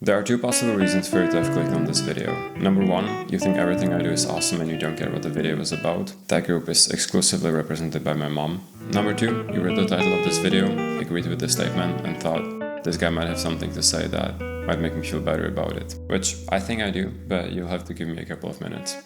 There are two possible reasons for you to have clicked on this video. Number one, you think everything I do is awesome and you don't care what the video is about. That group is exclusively represented by my mom. Number two, you read the title of this video, agreed with the statement, and thought this guy might have something to say that might make me feel better about it. Which I think I do, but you'll have to give me a couple of minutes.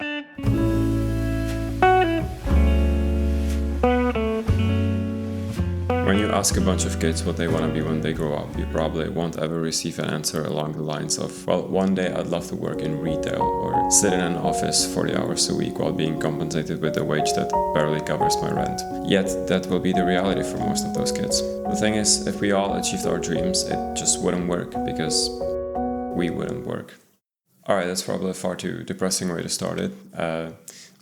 When you ask a bunch of kids what they want to be when they grow up, you probably won't ever receive an answer along the lines of, well, one day I'd love to work in retail or sit in an office 40 hours a week while being compensated with a wage that barely covers my rent. Yet, that will be the reality for most of those kids. The thing is, if we all achieved our dreams, it just wouldn't work because we wouldn't work. Alright, that's probably a far too depressing way to start it.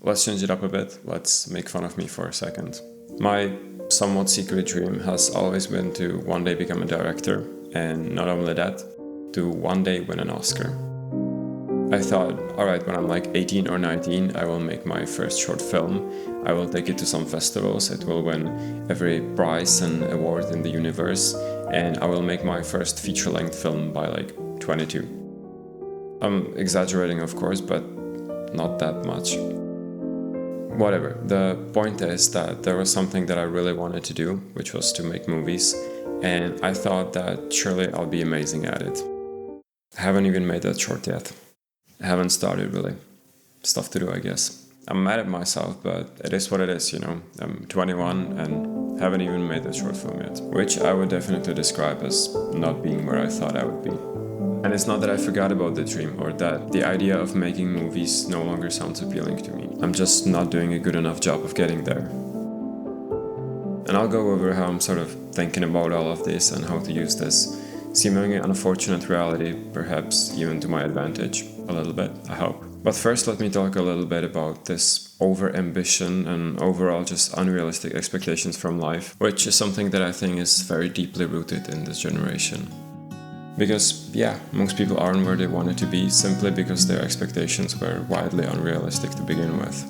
Let's change it up a bit. Let's make fun of me for a second. My somewhat secret dream has always been to one day become a director, and not only that, to one day win an Oscar. I thought, alright, when I'm like 18 or 19, I will make my first short film. I will take it to some festivals, it will win every prize and award in the universe, and I will make my first feature-length film by like 22. I'm exaggerating, of course, but not that much. Whatever, the point is that there was something that I really wanted to do, which was to make movies, and I thought that surely I'll be amazing at it. I haven't even made that short yet. I haven't started really. Stuff to do, I guess. I'm mad at myself, but it is what it is, you know. I'm 21 and haven't even made that short film yet, which I would definitely describe as not being where I thought I would be. And it's not that I forgot about the dream or that the idea of making movies no longer sounds appealing to me. I'm just not doing a good enough job of getting there. And I'll go over how I'm sort of thinking about all of this and how to use this seemingly unfortunate reality, perhaps even to my advantage, a little bit, I hope. But first let me talk a little bit about this over-ambition and overall just unrealistic expectations from life, which is something that I think is very deeply rooted in this generation. Because, yeah, most people aren't where they wanted to be simply because their expectations were wildly unrealistic to begin with.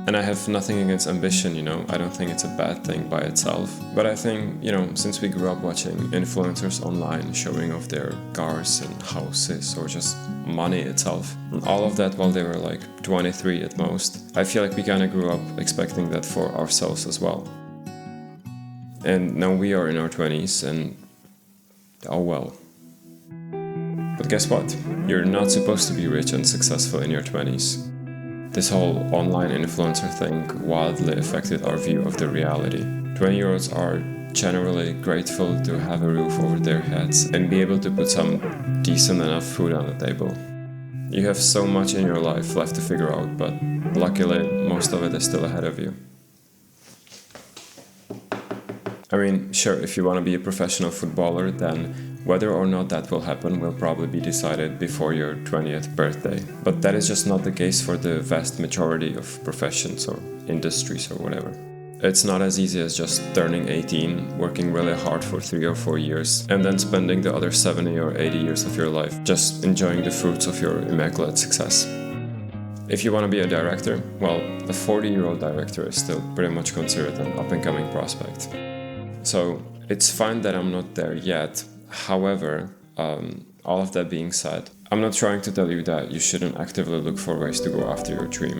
And I have nothing against ambition, you know, I don't think it's a bad thing by itself. But I think, you know, since we grew up watching influencers online showing off their cars and houses or just money itself, and all of that while they were like 23 at most, I feel like we kind of grew up expecting that for ourselves as well. And now we are in our 20s and oh well. But guess what? You're not supposed to be rich and successful in your 20s. This whole online influencer thing wildly affected our view of the reality. 20-year-olds are generally grateful to have a roof over their heads and be able to put some decent enough food on the table. You have so much in your life left to figure out, but luckily most of it is still ahead of you. I mean, sure, if you want to be a professional footballer, then whether or not that will happen will probably be decided before your 20th birthday. But that is just not the case for the vast majority of professions or industries or whatever. It's not as easy as just turning 18, working really hard for 3 or 4 years, and then spending the other 70 or 80 years of your life just enjoying the fruits of your immaculate success. If you want to be a director, well, a 40-year-old director is still pretty much considered an up-and-coming prospect. So it's fine that I'm not there yet. However, all of that being said, I'm not trying to tell you that you shouldn't actively look for ways to go after your dream.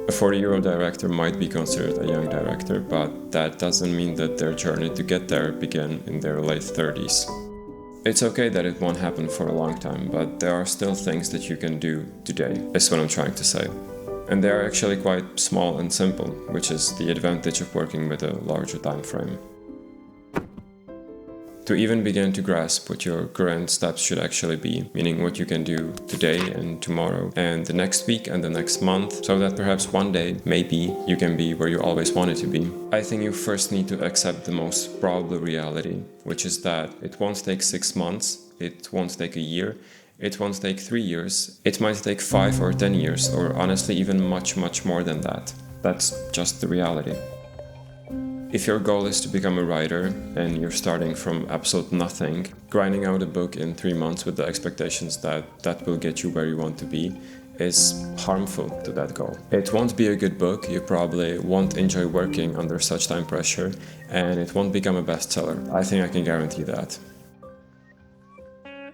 A 40-year-old director might be considered a young director, but that doesn't mean that their journey to get there began in their late 30s. It's okay that it won't happen for a long time, but there are still things that you can do today, is what I'm trying to say. And they are actually quite small and simple, which is the advantage of working with a larger time frame. To even begin to grasp what your current steps should actually be, meaning what you can do today and tomorrow and the next week and the next month, so that perhaps one day, maybe, you can be where you always wanted to be. I think you first need to accept the most probable reality, which is that it won't take 6 months, it won't take a year, it won't take 3 years, it might take 5 or 10 years, or honestly even much, much more than that. That's just the reality. If your goal is to become a writer, and you're starting from absolute nothing, grinding out a book in 3 months with the expectations that that will get you where you want to be, is harmful to that goal. It won't be a good book, you probably won't enjoy working under such time pressure, and it won't become a bestseller. I think I can guarantee that.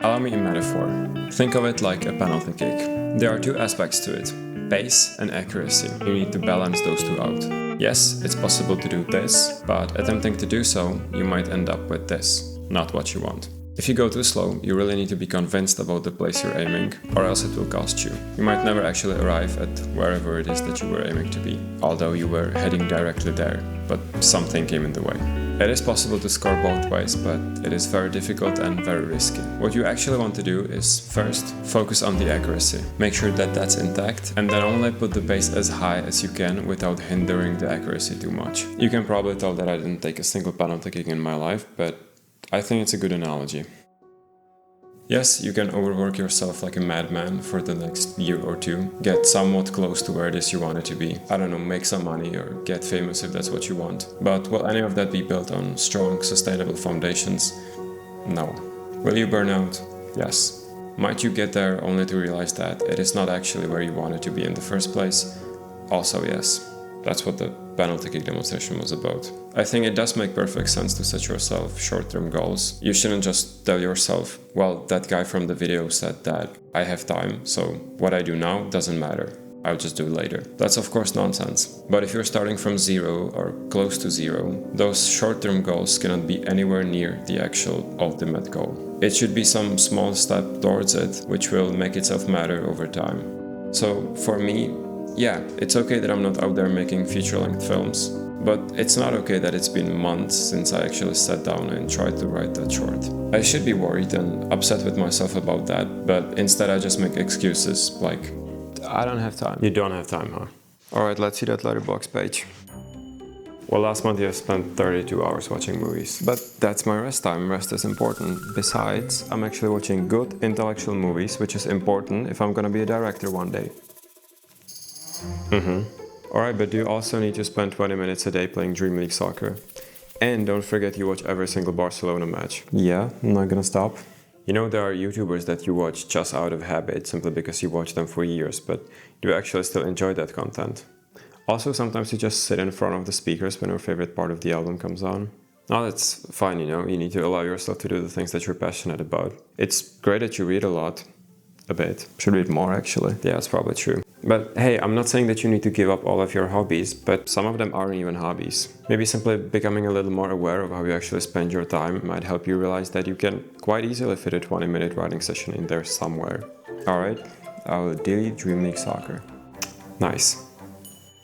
Allow me a metaphor. Think of it like a penalty kick. There are two aspects to it: pace and accuracy. You need to balance those two out. Yes, it's possible to do this, but attempting to do so, you might end up with this, not what you want. If you go too slow, you really need to be convinced about the place you're aiming, or else it will cost you. You might never actually arrive at wherever it is that you were aiming to be, although you were heading directly there, but something came in the way. It is possible to score both ways, but it is very difficult and very risky. What you actually want to do is, first, focus on the accuracy. Make sure that that's intact, and then only put the pace as high as you can without hindering the accuracy too much. You can probably tell that I didn't take a single penalty kick in my life, but I think it's a good analogy. Yes, you can overwork yourself like a madman for the next year or two, get somewhat close to where it is you want it to be. I don't know, make some money or get famous if that's what you want. But will any of that be built on strong, sustainable foundations? No. Will you burn out? Yes. Might you get there only to realize that it is not actually where you wanted to be in the first place? Also yes. That's what the penalty kick demonstration was about. I think it does make perfect sense to set yourself short-term goals. You shouldn't just tell yourself, well, that guy from the video said that I have time, so what I do now doesn't matter. I'll just do it later. That's of course nonsense. But if you're starting from zero or close to zero, those short-term goals cannot be anywhere near the actual ultimate goal. It should be some small step towards it, which will make itself matter over time. So for me, yeah, it's okay that I'm not out there making feature-length films, but it's not okay that it's been months since I actually sat down and tried to write that short. I should be worried and upset with myself about that, but instead I just make excuses like, I don't have time. You don't have time, huh? Alright, let's see that Letterboxd page. Well, last month I spent 32 hours watching movies. But that's my rest time. Rest is important. Besides, I'm actually watching good intellectual movies, which is important if I'm gonna be a director one day. Alright, but you also need to spend 20 minutes a day playing Dream League soccer. And don't forget you watch every single Barcelona match. Yeah, I'm not gonna stop. You know, there are YouTubers that you watch just out of habit, simply because you watch them for years, but do you actually still enjoy that content? Also, sometimes you just sit in front of the speakers when your favorite part of the album comes on. Now that's fine, you know, you need to allow yourself to do the things that you're passionate about. It's great that you read a lot. A bit. Should read more, actually. Yeah, it's probably true. But hey, I'm not saying that you need to give up all of your hobbies, but some of them aren't even hobbies. Maybe simply becoming a little more aware of how you actually spend your time might help you realize that you can quite easily fit a 20-minute writing session in there somewhere. Alright, I'll delete Dream League Soccer. Nice.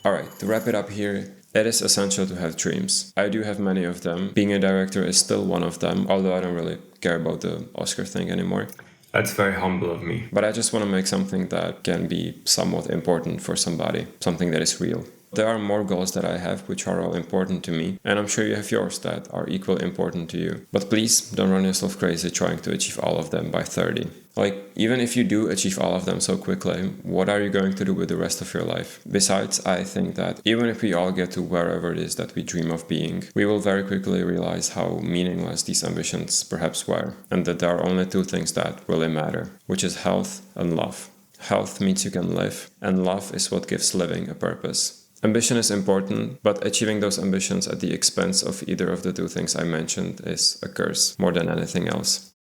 Alright, to wrap it up here, it is essential to have dreams. I do have many of them. Being a director is still one of them, although I don't really care about the Oscar thing anymore. That's very humble of me. But I just want to make something that can be somewhat important for somebody, something that is real. There are more goals that I have which are all important to me, and I'm sure you have yours that are equally important to you. But please don't run yourself crazy trying to achieve all of them by 30. Like, even if you do achieve all of them so quickly, what are you going to do with the rest of your life? Besides, I think that even if we all get to wherever it is that we dream of being, we will very quickly realize how meaningless these ambitions perhaps were, and that there are only two things that really matter, which is health and love. Health means you can live, and love is what gives living a purpose. Ambition is important, but achieving those ambitions at the expense of either of the two things I mentioned is a curse more than anything else.